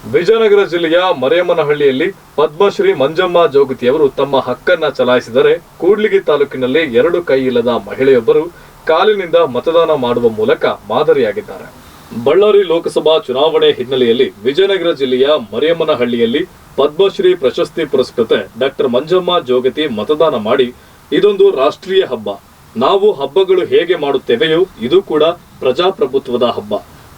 ವಿಜಯನಗರ ಜಿಲ್ಲೆಯ ಮರೇಮನಹಳ್ಳಿಯಲ್ಲಿ ಪದ್ಮಶ್ರೀ ಮಂಜಮ್ಮ ಜೋಗತಿಯವರು ತಮ್ಮ ಹಕ್ಕನ್ನ ಚಲಾಯಿಸಿದರೆ ಕೂಡ್ಲಿಗಿ ತಾಲೂಕಿನಲ್ಲಿ 2 ಕೈ ಇಲ್ಲದ ಮಹಿಳೆಯೊಬ್ಬರು ಕಾಲಿನಿಂದ ಮತದಾನ ಮಾಡುವ ಮೂಲಕ ಮಾದರಿಯಾಗಿದ್ದಾರೆ. ಬಳ್ಳಾರಿ ಲೋಕಸಭಾ ಚುನಾವಣೆ ಹಿನ್ನೆಲೆಯಲ್ಲಿ ವಿಜಯನಗರ ಜಿಲ್ಲೆಯ ಮರೇಮನಹಳ್ಳಿಯಲ್ಲಿ ಪದ್ಮಶ್ರೀ ಪ್ರಶಸ್ತಿ ಪುರಸ್ಕೃತೆ ಡಾಕ್ಟರ್ ಮಂಜಮ್ಮ ಜೋಗತಿ ಮತದಾನ ಮಾಡಿ ಇದೊಂದು ರಾಷ್ಟ್ರೀಯ ಹಬ್ಬ. ನಾವು ಹಬ್ಬಗಳು ಹೇಗೆ ಮಾಡುತ್ತೇವೆಯೋ ಇದು ಕೂಡ ಪ್ರಜಾಪ್ರಭುತ್ವದ ಹಬ್ಬ.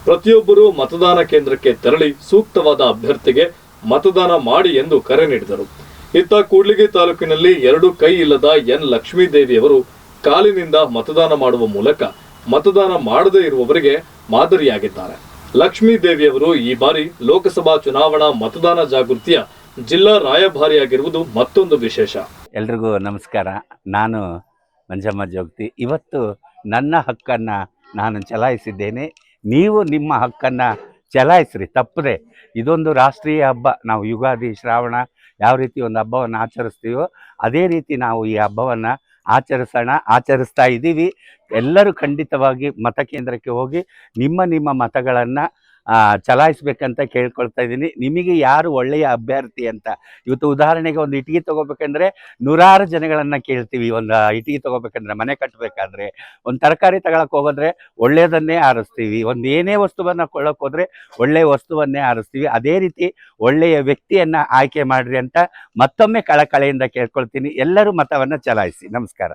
ಪ್ರತಿಯೊಬ್ಬರು ಮತದಾನ ಕೇಂದ್ರಕ್ಕೆ ತೆರಳಿ ಸೂಕ್ತವಾದ ಅಭ್ಯರ್ಥಿಗೆ ಮತದಾನ ಮಾಡಿ ಎಂದು ಕರೆ ನೀಡಿದರು. ಇತ್ತ ಕೂಡ್ಲಿಗಿ ತಾಲೂಕಿನಲ್ಲಿ 2 ಕೈ ಇಲ್ಲದ ಎನ್ ಲಕ್ಷ್ಮೀದೇವಿಯವರು ಕಾಲಿನಿಂದ ಮತದಾನ ಮಾಡುವ ಮೂಲಕ ಮತದಾನ ಮಾಡದೇ ಇರುವವರಿಗೆ ಮಾದರಿಯಾಗಿದ್ದಾರೆ. ಲಕ್ಷ್ಮೀದೇವಿಯವರು ಈ ಬಾರಿ ಲೋಕಸಭಾ ಚುನಾವಣಾ ಮತದಾನ ಜಾಗೃತಿಯ ಜಿಲ್ಲಾ ರಾಯಭಾರಿಯಾಗಿರುವುದು ಮತ್ತೊಂದು ವಿಶೇಷ. ಎಲ್ರಿಗೂ ನಮಸ್ಕಾರ. ನಾನು ಮಂಜಮ್ಮ ಜೋಗತಿ. ಇವತ್ತು ನನ್ನ ಹಕ್ಕನ್ನು ನಾನು ಚಲಾಯಿಸಿದ್ದೇನೆ. ನೀವು ನಿಮ್ಮ ಹಕ್ಕನ್ನು ಚಲಾಯಿಸ್ರಿ, ತಪ್ಪದೆ. ಇದೊಂದು ರಾಷ್ಟ್ರೀಯ ಹಬ್ಬ. ನಾವು ಯುಗಾದಿ, ಶ್ರಾವಣ ಯಾವ ರೀತಿ ಒಂದು ಹಬ್ಬವನ್ನು ಆಚರಿಸ್ತೀವೋ ಅದೇ ರೀತಿ ನಾವು ಈ ಹಬ್ಬವನ್ನು ಆಚರಿಸ್ತಾ ಇದ್ದೀವಿ. ಎಲ್ಲರೂ ಖಂಡಿತವಾಗಿ ಮತಕೇಂದ್ರಕ್ಕೆ ಹೋಗಿ ನಿಮ್ಮ ಮತಗಳನ್ನು ಚಲಾಯಿಸ್ಬೇಕಂತ ಕೇಳ್ಕೊಳ್ತಾ ಇದ್ದೀನಿ. ನಿಮಗೆ ಯಾರು ಒಳ್ಳೆಯ ಅಭ್ಯರ್ಥಿ ಅಂತ, ಇವತ್ತು ಉದಾಹರಣೆಗೆ ಒಂದು ಇಟ್ಟಿಗೆ ತೊಗೋಬೇಕಂದ್ರೆ ನೂರಾರು ಜನಗಳನ್ನು ಕೇಳ್ತೀವಿ. ಒಂದು ಇಟ್ಟಿಗೆ ತೊಗೋಬೇಕಂದ್ರೆ, ಮನೆ ಕಟ್ಟಬೇಕಾದ್ರೆ, ಒಂದು ತರಕಾರಿ ತಗೊಳಕ್ಕೆ ಹೋಗೋದ್ರೆ ಒಳ್ಳೆಯದನ್ನೇ ಆರಿಸ್ತೀವಿ. ಒಂದು ಏನೇ ವಸ್ತುವನ್ನು ಕೊಳ್ಳೋಕೆ ಹೋದರೆ ಒಳ್ಳೆಯ ವಸ್ತುವನ್ನೇ ಆರಿಸ್ತೀವಿ. ಅದೇ ರೀತಿ ಒಳ್ಳೆಯ ವ್ಯಕ್ತಿಯನ್ನು ಆಯ್ಕೆ ಮಾಡಿರಿ ಅಂತ ಮತ್ತೊಮ್ಮೆ ಕಳಕಳಿಯಿಂದ ಕೇಳ್ಕೊಳ್ತೀನಿ. ಎಲ್ಲರೂ ಮತವನ್ನು ಚಲಾಯಿಸಿ. ನಮಸ್ಕಾರ.